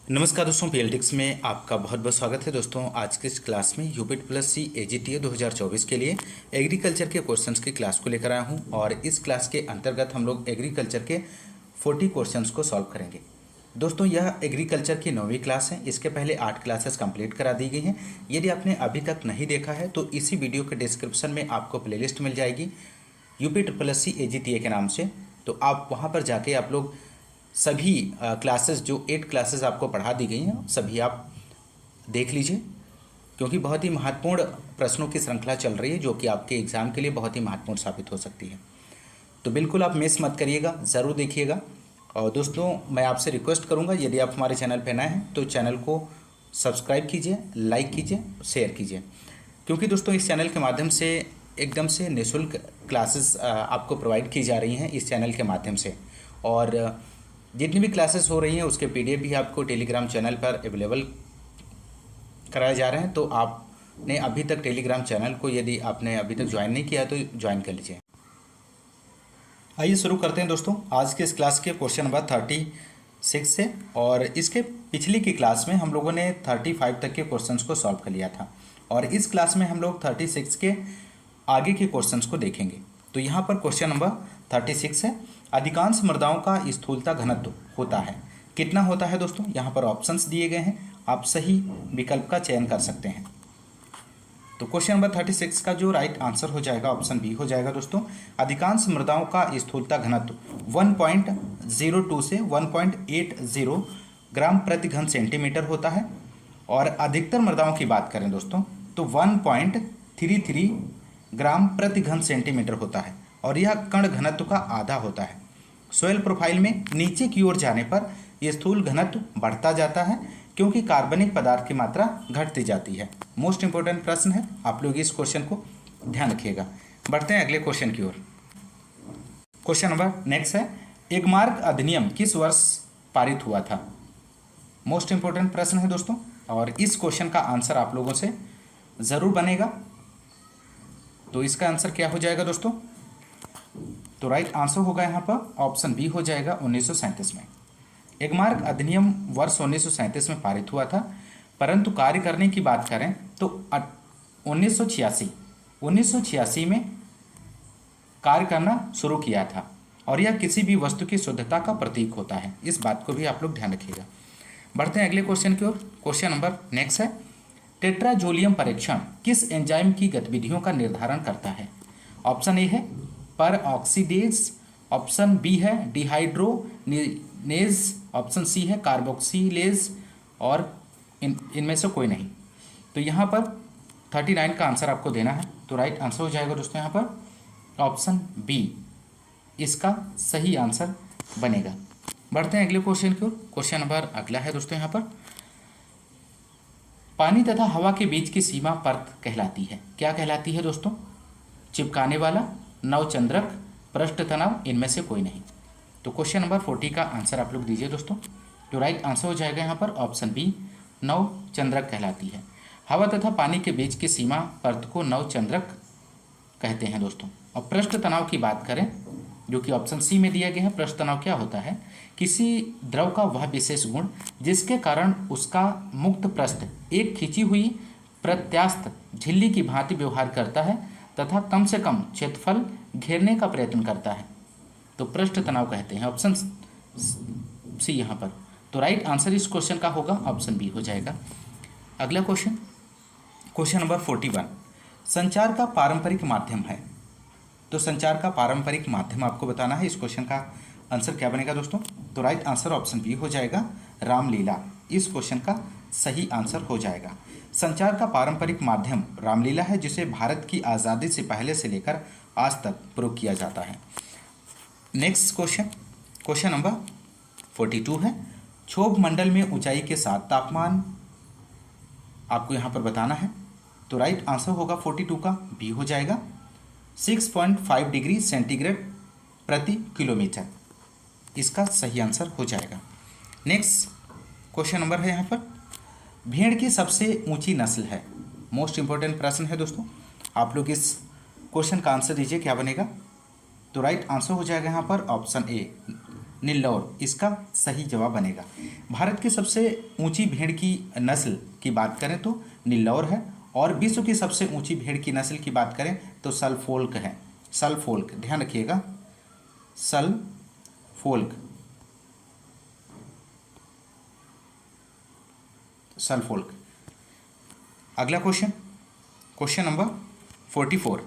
नमस्कार दोस्तों, पीएलटिक्स में आपका बहुत बहुत स्वागत है। दोस्तों आज के इस क्लास में यूपिट प्लस सी एजीटीए 2024 के लिए एग्रीकल्चर के क्वेश्चंस की क्लास को लेकर आया हूं और इस क्लास के अंतर्गत हम लोग एग्रीकल्चर के 40 क्वेश्चंस को सॉल्व करेंगे। दोस्तों यह एग्रीकल्चर की 9वीं क्लास है। इसके पहले 8 क्लासेस कंप्लीट करा दी गई हैं। यदि आपने अभी तक नहीं देखा है तो इसी वीडियो के डिस्क्रिप्शन में आपको प्लेलिस्ट मिल जाएगी यूपिट प्लस सी एजीटीए के नाम से। तो आप वहाँ पर जाके आप लोग सभी क्लासेस जो 8 क्लासेस आपको पढ़ा दी गई हैं सभी आप देख लीजिए, क्योंकि बहुत ही महत्वपूर्ण प्रश्नों की श्रृंखला चल रही है जो कि आपके एग्ज़ाम के लिए बहुत ही महत्वपूर्ण साबित हो सकती है। तो बिल्कुल आप मिस मत करिएगा, ज़रूर देखिएगा। और दोस्तों मैं आपसे रिक्वेस्ट करूंगा, यदि आप हमारे चैनल पर नए हैं तो चैनल को सब्सक्राइब कीजिए, लाइक कीजिए, शेयर कीजिए, क्योंकि दोस्तों इस चैनल के माध्यम से एकदम से निःशुल्क क्लासेस आपको प्रोवाइड की जा रही हैं इस चैनल के माध्यम से। और जितनी भी क्लासेस हो रही हैं उसके पीडीएफ भी आपको टेलीग्राम चैनल पर अवेलेबल कराए जा रहे हैं। तो आपने अभी तक टेलीग्राम चैनल को यदि आपने अभी तक ज्वाइन नहीं किया तो ज्वाइन कर लीजिए। आइए शुरू करते हैं दोस्तों आज के इस क्लास के क्वेश्चन नंबर 36 से। और इसके पिछली की क्लास में हम लोगों ने 35 तक के क्वेश्चंस को सॉल्व कर लिया था और इस क्लास में हम लोग 36 के आगे के क्वेश्चंस को देखेंगे। तो यहाँ पर क्वेश्चन नंबर 36 है, अधिकांश मृदाओं का स्थूलता घनत्व होता है। कितना होता है दोस्तों? यहाँ पर ऑप्शंस दिए गए हैं, आप सही विकल्प का चयन कर सकते हैं। तो क्वेश्चन नंबर 36 का जो राइट आंसर हो जाएगा ऑप्शन बी हो जाएगा दोस्तों। अधिकांश मृदाओं का स्थूलता घनत्व 1.02 से 1.80 ग्राम प्रति घन सेंटीमीटर होता है। और अधिकतर मृदाओं की बात करें दोस्तों तो 1.33 ग्राम प्रति घन सेंटीमीटर होता है और यह कण घनत्व का आधा होता है। सोयल प्रोफाइल में नीचे की ओर जाने पर यह स्थूल घनत्व बढ़ता जाता है क्योंकि कार्बनिक पदार्थ की मात्रा घटती जाती है। मोस्ट इंपोर्टेंट प्रश्न है, आप लोग इस क्वेश्चन को ध्यान रखिएगा। बढ़ते हैं अगले क्वेश्चन की ओर। क्वेश्चन नंबर नेक्स्ट है, एगमार्क अधिनियम किस वर्ष पारित हुआ था? मोस्ट इंपोर्टेंट प्रश्न है दोस्तों और इस क्वेश्चन का आंसर आप लोगों से जरूर बनेगा। तो इसका आंसर क्या हो जाएगा दोस्तों? तो राइट आंसर होगा यहाँ पर ऑप्शन बी हो जाएगा 1937 में। एगमार्क अधिनियम वर्ष 1937 में पारित हुआ था, परंतु कार्य करने की बात करें तो 1986 में कार्य करना शुरू किया था और यह किसी भी वस्तु की शुद्धता का प्रतीक होता है। इस बात को भी आप लोग ध्यान रखिएगा। बढ़ते हैं अगले क्वेश्चन की ओर। क्वेश्चन नंबर नेक्स्ट है, टेट्राजोलियम परीक्षण किस एंजाइम की गतिविधियों का निर्धारण करता है? ऑप्शन ए है पर ऑक्सीडेज, ऑप्शन बी है डिहाइड्रोनेज, ऑप्शन सी है कार्बोक्सिलेज और इनमें से कोई नहीं। तो यहाँ पर 39 का आंसर आपको देना है। तो राइट आंसर हो जाएगा दोस्तों यहाँ पर ऑप्शन बी इसका सही आंसर बनेगा। बढ़ते हैं अगले क्वेश्चन की ओर। क्वेश्चन नंबर अगला है दोस्तों यहाँ पर, पानी तथा हवा के बीच की सीमा परत कहलाती है। क्या कहलाती है दोस्तों? चिपकाने वाला, नवचंद्रक, पृष्ठ तनाव, इनमें से कोई नहीं। तो क्वेश्चन नंबर 40 का आंसर आप लोग दीजिए दोस्तों। जो राइट आंसर हो जाएगा यहाँ पर ऑप्शन बी नवचंद्रक कहलाती है। हवा तथा पानी के बीच की सीमा परत को नवचंद्रक कहते हैं दोस्तों। और पृष्ठ तनाव की बात करें जो कि ऑप्शन सी में दिया गया है, पृष्ठ तनाव क्या होता है? किसी द्रव का वह विशेष गुण जिसके कारण उसका मुक्त पृष्ठ एक खिंची हुई प्रत्यास्थ झिल्ली की भांति व्यवहार करता है तथा कम से कम क्षेत्रफल घेरने का प्रयत्न करता है, तो पृष्ठ तनाव कहते हैं। ऑप्शन सी यहाँ पर। तो राइट आंसर इस क्वेश्चन का होगा ऑप्शन बी हो जाएगा। अगला क्वेश्चन, क्वेश्चन नंबर 41, संचार का पारंपरिक माध्यम है। तो संचार का पारंपरिक माध्यम आपको बताना है। इस क्वेश्चन का आंसर क्या बनेगा दोस्तों? तो राइट आंसर ऑप्शन बी हो जाएगा रामलीला। इस क्वेश्चन का सही आंसर हो जाएगा। संचार का पारंपरिक माध्यम रामलीला है जिसे भारत की आज़ादी से पहले से लेकर आज तक प्रयोग किया जाता है। नेक्स्ट क्वेश्चन, क्वेश्चन नंबर 42 है, क्षोभ मंडल में ऊंचाई के साथ तापमान आपको यहाँ पर बताना है। तो राइट आंसर होगा 42 का बी हो जाएगा 6.5 डिग्री सेंटीग्रेड प्रति किलोमीटर। इसका सही आंसर हो जाएगा। नेक्स्ट क्वेश्चन नंबर है यहाँ पर, भेड़ की सबसे ऊंची नस्ल है। मोस्ट इंपॉर्टेंट प्रश्न है दोस्तों, आप लोग इस क्वेश्चन का आंसर दीजिए क्या बनेगा? तो राइट आंसर हो जाएगा यहाँ पर ऑप्शन ए निल्लौर इसका सही जवाब बनेगा। भारत की सबसे ऊंची भेड़ की नस्ल की बात करें तो निल्लौर है, और विश्व की सबसे ऊंची भेड़ की नस्ल की बात करें तो सल्फोल्क है। सल्फोल्क, ध्यान रखिएगा, सल्फोल्क, सल्फोल्क। अगला क्वेश्चन, क्वेश्चन नंबर 44।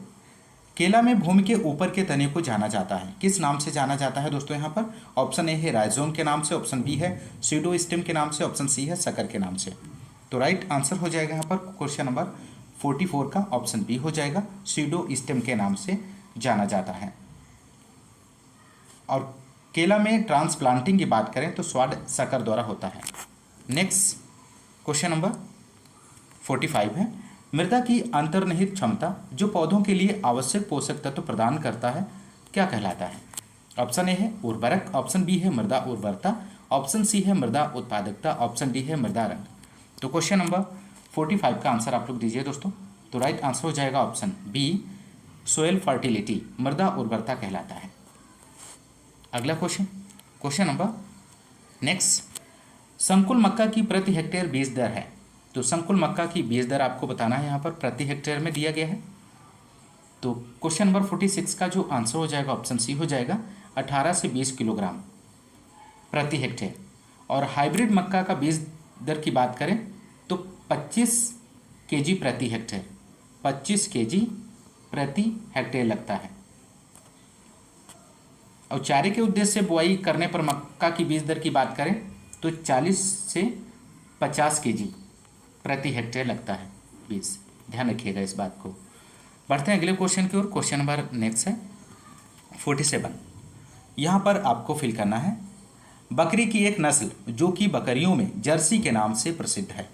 केला में भूमि के ऊपर के तने को जाना जाता है, किस नाम से जाना जाता है दोस्तों? यहाँ पर ऑप्शन ए है राइजोम के नाम से, ऑप्शन बी है सीडोस्टेम के नाम से, ऑप्शन सी है सकर के नाम से। तो राइट आंसर हो जाएगा यहाँ पर क्वेश्चन नंबर 44 का ऑप्शन बी हो जाएगा, सीडोस्टेम के नाम से जाना जाता है। और केला में ट्रांसप्लांटिंग की बात करें तो स्वाद सकर द्वारा होता है। नेक्स्ट क्वेश्चन नंबर 45 है, मृदा की अंतर्निहित क्षमता जो पौधों के लिए आवश्यक पोषक तत्व प्रदान करता है क्या कहलाता है? ऑप्शन ए है उर्वरक, ऑप्शन बी है मृदा उर्वरता, ऑप्शन सी है मृदा उत्पादकता, ऑप्शन डी है मृदा रंग। तो क्वेश्चन नंबर 45 का आंसर आप लोग दीजिए दोस्तों। तो राइट आंसर हो जाएगा ऑप्शन बी, सोयल फर्टिलिटी, मृदा उर्वरता कहलाता है। अगला क्वेश्चन, क्वेश्चन नंबर नेक्स्ट, संकुल मक्का की प्रति हेक्टेयर बीज दर है। तो संकुल मक्का की बीज दर आपको बताना है, यहाँ पर प्रति हेक्टेयर में दिया गया है। तो क्वेश्चन नंबर 46 का जो आंसर हो जाएगा ऑप्शन सी हो जाएगा, 18 से 20 किलोग्राम प्रति हेक्टेयर। और हाइब्रिड मक्का का बीज दर की बात करें तो 25 केजी प्रति हेक्टेयर, 25 केजी प्रति हेक्टेयर लगता है। और चारे के उद्देश्य से बुआई करने पर मक्का की बीज दर की बात करें तो 40 से 50 केजी प्रति हेक्टेयर लगता है बीज, ध्यान रखिएगा इस बात को। बढ़ते हैं अगले क्वेश्चन की ओर। क्वेश्चन नंबर नेक्स्ट है 47। यहाँ पर आपको फिल करना है, बकरी की एक नस्ल जो कि बकरियों में जर्सी के नाम से प्रसिद्ध है।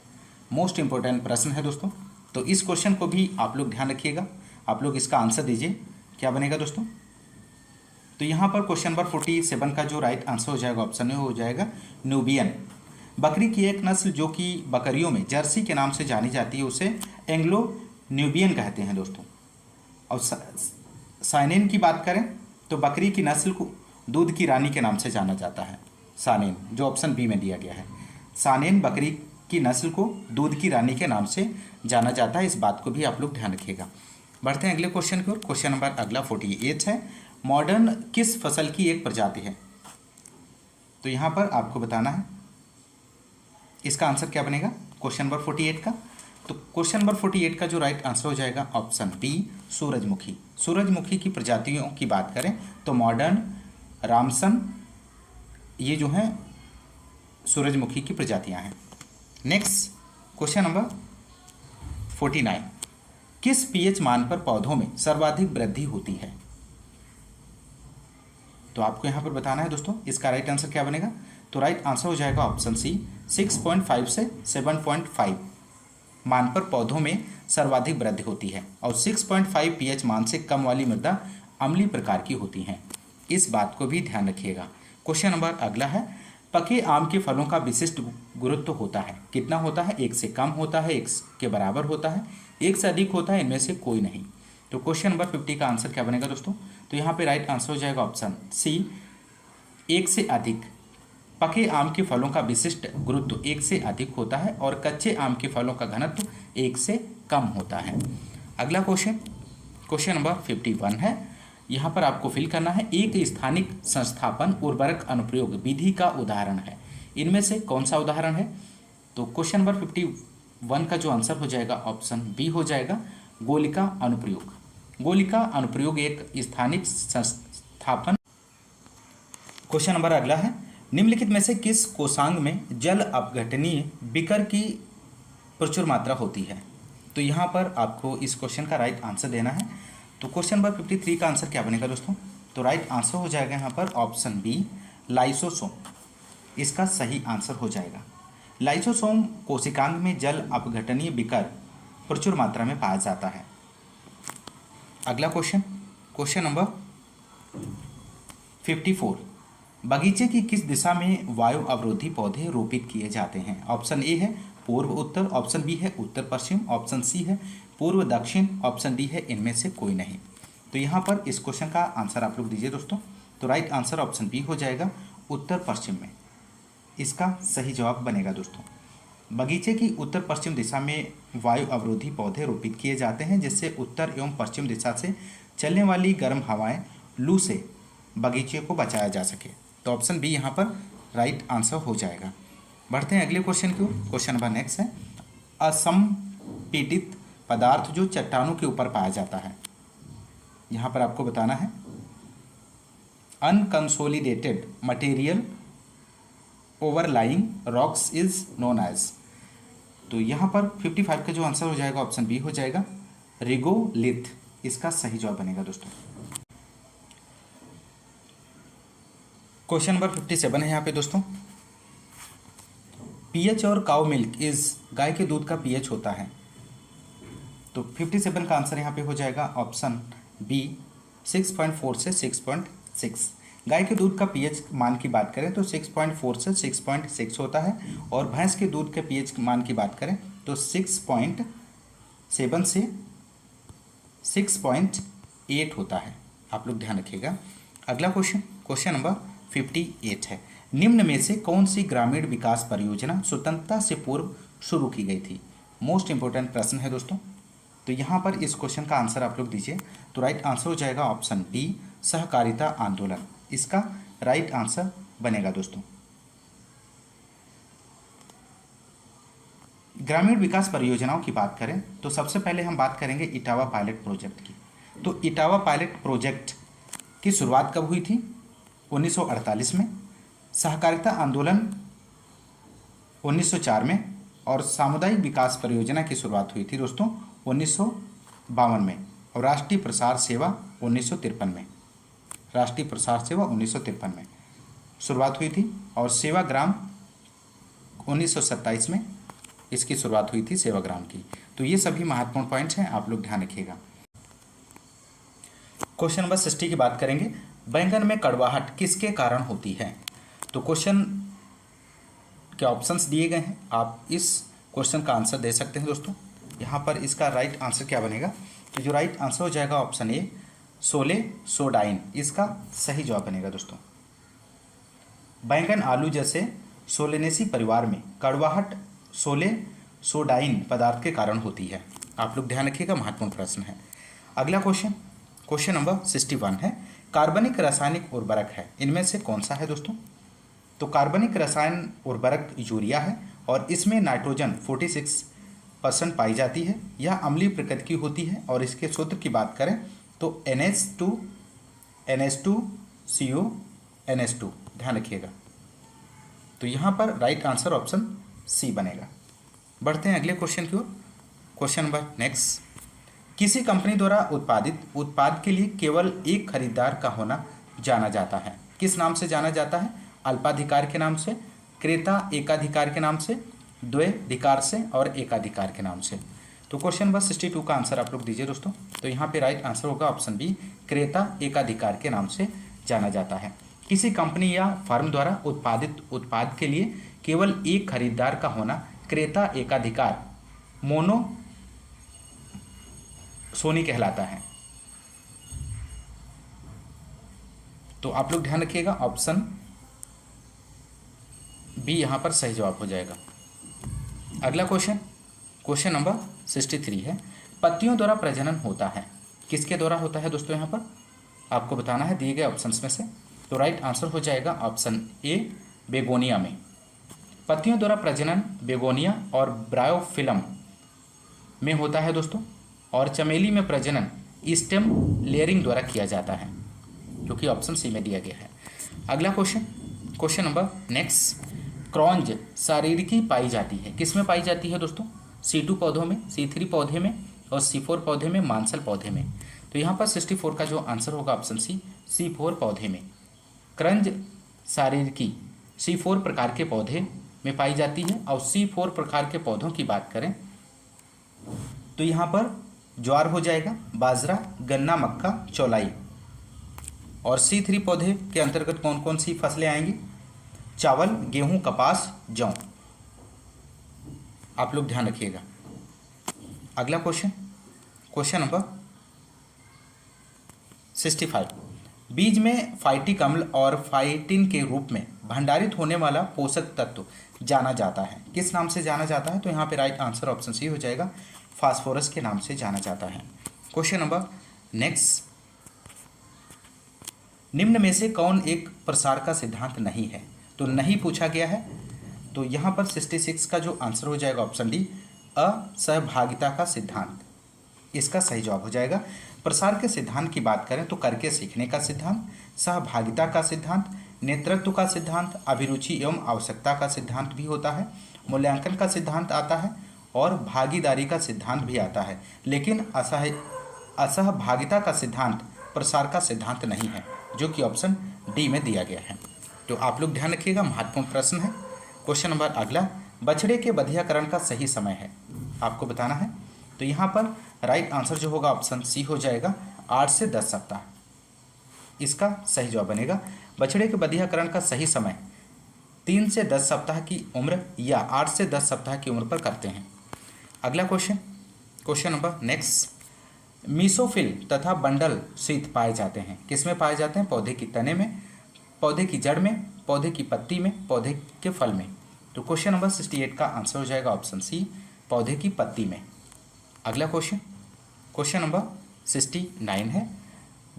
मोस्ट इंपॉर्टेंट प्रश्न है दोस्तों, तो इस क्वेश्चन को भी आप लोग ध्यान रखिएगा, आप लोग इसका आंसर दीजिए क्या बनेगा दोस्तों। तो यहाँ पर क्वेश्चन नंबर 47 का जो राइट आंसर हो जाएगा ऑप्शन ए हो जाएगा न्यूबियन। बकरी की एक नस्ल जो कि बकरियों में जर्सी के नाम से जानी जाती है उसे एंग्लो न्यूबियन कहते हैं दोस्तों। और सानेन की बात करें तो बकरी की नस्ल को दूध की रानी के नाम से जाना जाता है। सानेन जो ऑप्शन बी में दिया गया है, सानेन बकरी की नस्ल को दूध की रानी के नाम से जाना जाता है, इस बात को भी आप लोग ध्यान रखिएगा। बढ़ते हैं अगले क्वेश्चन की ओर। क्वेश्चन नंबर अगला 48 है, मॉडर्न किस फसल की एक प्रजाति है? तो यहाँ पर आपको बताना है इसका आंसर क्या बनेगा क्वेश्चन नंबर 48 का। तो क्वेश्चन नंबर 48 का जो राइट आंसर हो जाएगा ऑप्शन बी, सूरजमुखी। सूरजमुखी की प्रजातियों की बात करें तो मॉडर्न, रामसन, ये जो हैं सूरजमुखी की प्रजातियां हैं। नेक्स्ट क्वेश्चन नंबर 49, किस पीएच मान पर पौधों में सर्वाधिक वृद्धि होती है? तो आपको यहाँ पर बताना है दोस्तों इसका राइट आंसर क्या बनेगा। तो राइट आंसर हो जाएगा ऑप्शन सी, 6.5 से 7.5 मान पर पौधों में सर्वाधिक वृद्धि होती है। और 6.5 पीएच मान से कम वाली मृदा अम्लीय प्रकार की होती हैं, इस बात को भी ध्यान रखिएगा। क्वेश्चन नंबर अगला है, पके आम के फलों का विशिष्ट गुरुत्व होता है, कितना होता है? 1 से कम होता है, 1 के बराबर होता है, 1 से अधिक होता है, इनमें से कोई नहीं। तो क्वेश्चन नंबर 50 का आंसर क्या बनेगा दोस्तों? तो यहाँ पे राइट आंसर हो जाएगा ऑप्शन सी, 1 से अधिक। पके आम के फलों का विशिष्ट गुरुत्व 1 से अधिक होता है और कच्चे आम के फलों का घनत्व 1 से कम होता है। अगला क्वेश्चन, क्वेश्चन नंबर 51 है, यहाँ पर आपको फिल करना है, एक स्थानिक संस्थापन उर्वरक अनुप्रयोग विधि का उदाहरण है, इनमें से कौन सा उदाहरण है? तो क्वेश्चन नंबर 51 का जो आंसर हो जाएगा ऑप्शन बी हो जाएगा, गोलिका अनुप्रयोग। गोलिका अनुप्रयोग एक स्थानिक संस्थापन। क्वेश्चन नंबर अगला है, निम्नलिखित में से किस कोषांग में जल अपघटनीय बिकर की प्रचुर मात्रा होती है? तो यहाँ पर आपको इस क्वेश्चन का राइट आंसर देना है। तो क्वेश्चन नंबर 53 का आंसर क्या बनेगा दोस्तों? तो राइट आंसर हो जाएगा यहाँ पर ऑप्शन बी, लाइसोसोम, इसका सही आंसर हो जाएगा। लाइसोसोम कोशिकांग में जल अपघटनीय बिकर प्रचुर मात्रा में पाया जाता है। अगला क्वेश्चन, क्वेश्चन नंबर 54, बगीचे की किस दिशा में वायु अवरोधी पौधे रोपित किए जाते हैं? ऑप्शन ए है पूर्व उत्तर, ऑप्शन बी है उत्तर पश्चिम, ऑप्शन सी है पूर्व दक्षिण, ऑप्शन डी है इनमें से कोई नहीं। तो यहाँ पर इस क्वेश्चन का आंसर आप लोग दीजिए दोस्तों। तो राइट आंसर ऑप्शन बी हो जाएगा, उत्तर पश्चिम में, इसका सही जवाब बनेगा दोस्तों। बगीचे की उत्तर पश्चिम दिशा में वायु अवरोधी पौधे रोपित किए जाते हैं, जिससे उत्तर एवं पश्चिम दिशा से चलने वाली गर्म हवाएं लू से बगीचे को बचाया जा सके। तो ऑप्शन बी यहाँ पर राइट आंसर हो जाएगा। बढ़ते हैं अगले क्वेश्चन की ओर। क्वेश्चन नंबर नेक्स्ट है, असंपीडित पदार्थ जो चट्टानों के ऊपर पाया जाता है, यहाँ पर आपको बताना है unconsolidated material overlying rocks is known as. तो यहाँ पर 55 का जो आंसर हो जाएगा ऑप्शन बी हो जाएगा, रिगोलिथ, इसका सही जवाब बनेगा दोस्तों। क्वेश्चन नंबर 57 है यहाँ पे दोस्तों, पीएच और काउ मिल्क इज, गाय के दूध का पीएच होता है। तो 57 का आंसर यहाँ पे हो जाएगा ऑप्शन बी 6.4 से 6.6। गाय के दूध का पीएच मान की बात करें तो 6.4 से 6.6 होता है, और भैंस के दूध के पीएच मान की बात करें तो 6.7 से 6.8 होता है। आप लोग ध्यान रखिएगा। अगला क्वेश्चन, क्वेश्चन नंबर 58 है, निम्न में से कौन सी ग्रामीण विकास परियोजना स्वतंत्रता से पूर्व शुरू की गई थी? मोस्ट इंपोर्टेंट प्रश्न है दोस्तों। तो यहाँ पर इस क्वेश्चन का आंसर आप लोग दीजिए। तो राइट आंसर हो जाएगा ऑप्शन डी, सहकारिता आंदोलन, इसका राइट आंसर बनेगा दोस्तों। ग्रामीण विकास परियोजनाओं की बात करें तो सबसे पहले हम बात करेंगे इटावा पायलट प्रोजेक्ट की। तो इटावा पायलट प्रोजेक्ट की शुरुआत कब हुई थी? 1948 में। सहकारिता आंदोलन 1904 में, और सामुदायिक विकास परियोजना की शुरुआत हुई थी दोस्तों 1952 में, और राष्ट्रीय प्रसार सेवा 1953 में। राष्ट्रीय प्रसार सेवा 1953 में शुरुआत हुई थी, और सेवाग्राम 1927 में इसकी शुरुआत हुई थी, सेवाग्राम की। तो ये सभी महत्वपूर्ण पॉइंट्स हैं, आप लोग ध्यान रखिएगा। क्वेश्चन नंबर 60 की बात करेंगे, बैंगन में कड़वाहट किसके कारण होती है? तो क्वेश्चन के ऑप्शंस दिए गए हैं, आप इस क्वेश्चन का आंसर दे सकते हैं दोस्तों। यहाँ पर इसका राइट आंसर क्या बनेगा? तो जो राइट आंसर हो जाएगा ऑप्शन ए, सोलेसोडाइन, इसका सही जवाब बनेगा दोस्तों। बैंगन आलू जैसे सोलेनेसी परिवार में कड़वाहट सोलेसोडाइन पदार्थ के कारण होती है। आप लोग ध्यान रखिएगा, महत्वपूर्ण प्रश्न है। अगला क्वेश्चन, क्वेश्चन नंबर 61 है, कार्बनिक रासायनिक उर्वरक है, इनमें से कौन सा है दोस्तों? तो कार्बनिक रसायन उर्वरक यूरिया है, और इसमें नाइट्रोजन 46% पाई जाती है। यह अम्लीय प्रकृति की होती है, और इसके सूत्र की बात करें तो NH2CO NH2, ध्यान रखिएगा। तो यहाँ पर राइट आंसर ऑप्शन सी बनेगा। बढ़ते हैं अगले क्वेश्चन की ओर। क्वेश्चन नंबर नेक्स्ट, किसी कंपनी द्वारा उत्पादित उत्पाद के लिए केवल एक खरीदार का होना जाना जाता है, किस नाम से जाना जाता है? अल्पाधिकार के नाम से, क्रेता एकाधिकार के नाम से, द्वैधिकार से, और एकाधिकार के नाम से। तो क्वेश्चन नंबर 62 का आंसर आप लोग दीजिए दोस्तों। तो यहाँ पे राइट आंसर होगा ऑप्शन बी, क्रेता एकाधिकार के नाम से जाना जाता है। किसी कंपनी या फर्म द्वारा उत्पादित उत्पाद के लिए केवल एक खरीदार का होना क्रेता एकाधिकार मोनोसोनी कहलाता है। तो आप लोग ध्यान रखिएगा, ऑप्शन बी यहाँ पर सही जवाब हो जाएगा। अगला क्वेश्चन, क्वेश्चन नंबर 63 है, पत्तियों द्वारा प्रजनन होता है, किसके द्वारा होता है दोस्तों? यहाँ पर आपको बताना है दिए गए ऑप्शंस में से। तो राइट आंसर हो जाएगा ऑप्शन ए, बेगोनिया में। पत्तियों द्वारा प्रजनन बेगोनिया और ब्रायोफिलम में होता है दोस्तों, और चमेली में प्रजनन स्टेम लेयरिंग द्वारा किया जाता है, जो कि ऑप्शन सी में दिया गया है। अगला क्वेश्चन, क्वेश्चन नंबर नेक्स्ट, क्रॉन्ज शारीरिकी पाई जाती है, किस में पाई जाती है दोस्तों? C2 पौधों में, C3 पौधे में, और C4 पौधे में, मांसल पौधे में। तो यहाँ पर 64 का जो आंसर होगा ऑप्शन सी, C4 पौधे में। क्रंज शारीरिकी C4 प्रकार के पौधे में पाई जाती है, और C4 प्रकार के पौधों की बात करें तो यहाँ पर ज्वार हो जाएगा, बाजरा, गन्ना, मक्का, चौलाई। और C3 पौधे के अंतर्गत कौन कौन सी फसलें आएंगी? चावल, गेहूं, कपास, जौ। आप लोग ध्यान रखिएगा। अगला क्वेश्चन, क्वेश्चन नंबर 65, बीज में फाइटिक अम्ल और फाइटिन के रूप में भंडारित होने वाला पोषक तत्व जाना जाता है, किस नाम से जाना जाता है? तो यहाँ पे राइट आंसर ऑप्शन सी हो जाएगा, फास्फोरस के नाम से जाना जाता है। क्वेश्चन नंबर नेक्स्ट, निम्न में से कौन एक प्रसार का सिद्धांत नहीं है? तो नहीं पूछा गया है, तो यहाँ पर 66 का जो आंसर हो जाएगा ऑप्शन डी, असहभागिता का सिद्धांत, इसका सही जवाब हो जाएगा। प्रसार के सिद्धांत की बात करें तो करके सीखने का सिद्धांत, सहभागिता का सिद्धांत, नेतृत्व का सिद्धांत, अभिरुचि एवं आवश्यकता का सिद्धांत भी होता है, मूल्यांकन का सिद्धांत आता है और भागीदारी का सिद्धांत भी आता है, लेकिन असहभागिता का सिद्धांत प्रसार का सिद्धांत नहीं है, जो कि ऑप्शन डी में दिया गया है। तो आप लोग ध्यान रखिएगा, महत्वपूर्ण प्रश्न है। क्वेश्चन नंबर अगला, बछड़े के बधियाकरण का सही समय है, आपको बताना है। तो यहाँ पर राइट आंसर जो होगा ऑप्शन सी हो जाएगा, 8 से 10 सप्ताह, इसका सही जवाब बनेगा। बछड़े के बधियाकरण का सही समय 3 से 10 सप्ताह की उम्र या 8 से 10 सप्ताह की उम्र पर करते हैं। अगला क्वेश्चन नंबर नेक्स्ट, मीसोफिल तथा बंडल शीत पाए जाते हैं, किसमें पाए जाते हैं? पौधे की तने में, पौधे की जड़ में, पौधे की पत्ती में, पौधे के फल में। तो क्वेश्चन नंबर 68 का आंसर हो जाएगा ऑप्शन सी, पौधे की पत्ती में। अगला क्वेश्चन नंबर 69 है,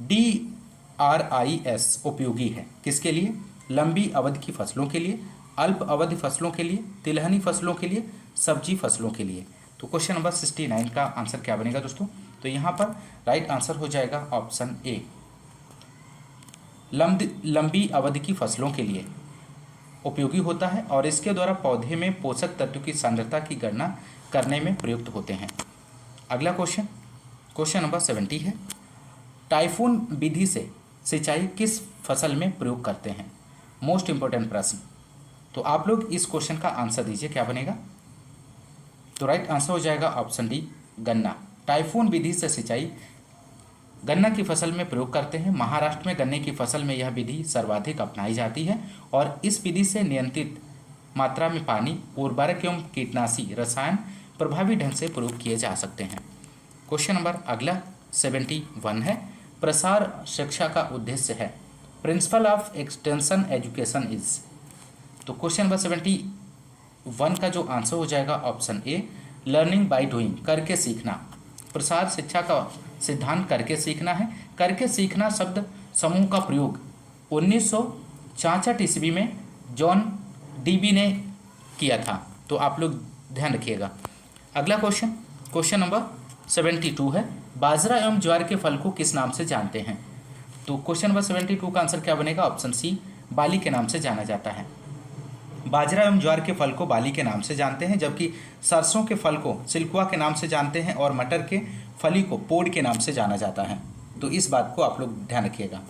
DRIS उपयोगी है किसके लिए? लंबी अवधि की फसलों के लिए, अल्प अवधि फसलों के लिए, तिलहनी फसलों के लिए, सब्जी फसलों के लिए। तो क्वेश्चन नंबर 69 का आंसर क्या बनेगा दोस्तों? तो यहाँ पर राइट आंसर हो जाएगा ऑप्शन ए, लंबी अवधि की फसलों के लिए उपयोगी होता है और इसके द्वारा पौधे में पोषक तत्व की सांद्रता की गणना करने में प्रयुक्त होते हैं। अगला क्वेश्चन नंबर 70 है, टाइफून विधि से सिंचाई किस फसल में प्रयोग करते हैं? मोस्ट इंपॉर्टेंट प्रश्न। तो आप लोग इस क्वेश्चन का आंसर दीजिए, क्या बनेगा? तो राइट आंसर हो जाएगा ऑप्शन डी, गन्ना। टाइफून विधि से सिंचाई गन्ना की फसल में प्रयोग करते हैं। महाराष्ट्र में गन्ने की फसल में यह विधि सर्वाधिक अपनाई जाती है और इस विधि से नियंत्रित मात्रा में पानी, उर्वरक एवं कीटनाशी रसायन प्रभावी ढंग से प्रयोग किए जा सकते हैं। क्वेश्चन नंबर अगला 71 है, प्रसार शिक्षा का उद्देश्य है। Principle of extension education is. तो क्वेश्चन नंबर 71 का जो आंसर हो जाएगा option A, learning by doing, करके सीखना। प्रसार शिक्षा का सिद्धांत करके सीखना है। करके सीखना शब्द समूह का प्रयोग 1966 ईस्वी में जॉन डीबी ने किया था, तो आप लोग ध्यान रखिएगा। अगला क्वेश्चन नंबर 72 है, बाजरा एवं ज्वार के फल को किस नाम से जानते हैं? तो क्वेश्चन नंबर 72 का आंसर क्या बनेगा? ऑप्शन सी, बाली के नाम से जाना जाता है। बाजरा एवं ज्वार के फल को बाली के नाम से जानते हैं, जबकि सरसों के फल को सिल्कुआ के नाम से जानते हैं और मटर के फली को पोड़ के नाम से जाना जाता है। तो इस बात को आप लोग ध्यान रखिएगा।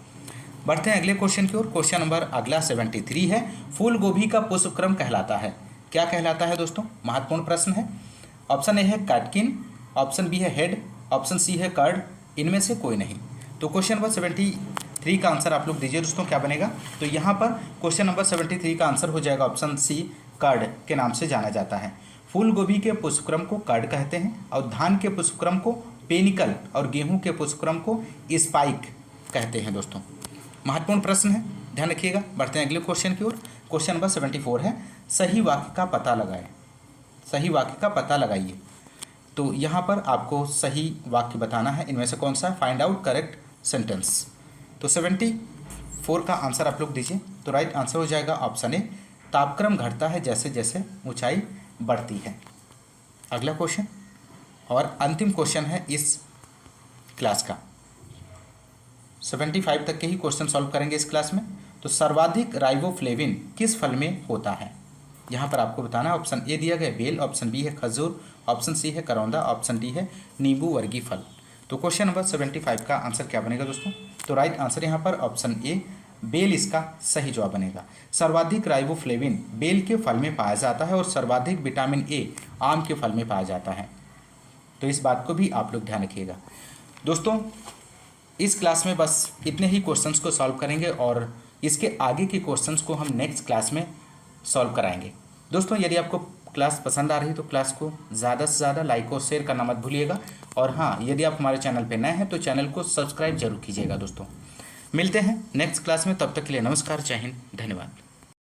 बढ़ते हैं अगले क्वेश्चन की ओर। क्वेश्चन नंबर अगला 73 है, फूल गोभी का पुष्पक्रम कहलाता है, क्या कहलाता है दोस्तों? महत्वपूर्ण प्रश्न है। ऑप्शन ए है कैटकिन, ऑप्शन बी है हेड, ऑप्शन सी है कर्ड, इनमें से कोई नहीं। तो क्वेश्चन नंबर 73 का आंसर आप लोग दीजिए दोस्तों, क्या बनेगा? तो यहाँ पर क्वेश्चन नंबर 73 का आंसर हो जाएगा ऑप्शन सी, कर्ड के नाम से जाना जाता है। फूल गोभी के पुष्पक्रम को कर्ड कहते हैं और धान के पुष्पक्रम को पेनिकल और गेहूं के पुष्पक्रम को स्पाइक कहते हैं दोस्तों। महत्वपूर्ण प्रश्न है, ध्यान रखिएगा। बढ़ते हैं अगले क्वेश्चन की ओर। क्वेश्चन नंबर 74 है, सही वाक्य का पता लगाएं। सही वाक्य का पता लगाइए। तो यहाँ पर आपको सही वाक्य बताना है, इनमें से कौन सा है? Find out correct sentence. तो 74 का आंसर आप लोग दीजिए। तो राइट आंसर हो जाएगा ऑप्शन ए, तापक्रम घटता है जैसे जैसे ऊंचाई बढ़ती है। अगला क्वेश्चन और अंतिम क्वेश्चन है इस क्लास का। 75 तक के ही क्वेश्चन सॉल्व करेंगे इस क्लास में। तो सर्वाधिक राइबोफ्लेविन किस फल में होता है? यहाँ पर आपको बताना है। ऑप्शन ए दिया गया बेल, ऑप्शन बी है खजूर, ऑप्शन सी है करौंदा, ऑप्शन डी है नींबू वर्गीय फल। तो क्वेश्चन नंबर 75 का आंसर क्या बनेगा दोस्तों? तो राइट आंसर यहाँ पर ऑप्शन ए, बेल इसका सही जवाब बनेगा। सर्वाधिक राइबोफ्लेविन बेल के फल में पाया जाता है और सर्वाधिक विटामिन ए आम के फल में पाया जाता है। तो इस बात को भी आप लोग ध्यान रखिएगा दोस्तों। इस क्लास में बस इतने ही क्वेश्चंस को सॉल्व करेंगे और इसके आगे के क्वेश्चंस को हम नेक्स्ट क्लास में सॉल्व कराएंगे। दोस्तों यदि आपको क्लास पसंद आ रही तो क्लास को ज़्यादा से ज़्यादा लाइक और शेयर करना मत भूलिएगा। और हाँ, यदि आप हमारे चैनल पर नए हैं तो चैनल को सब्सक्राइब जरूर कीजिएगा दोस्तों। मिलते हैं नेक्स्ट क्लास में, तब तक के लिए नमस्कार, जय हिंद, धन्यवाद।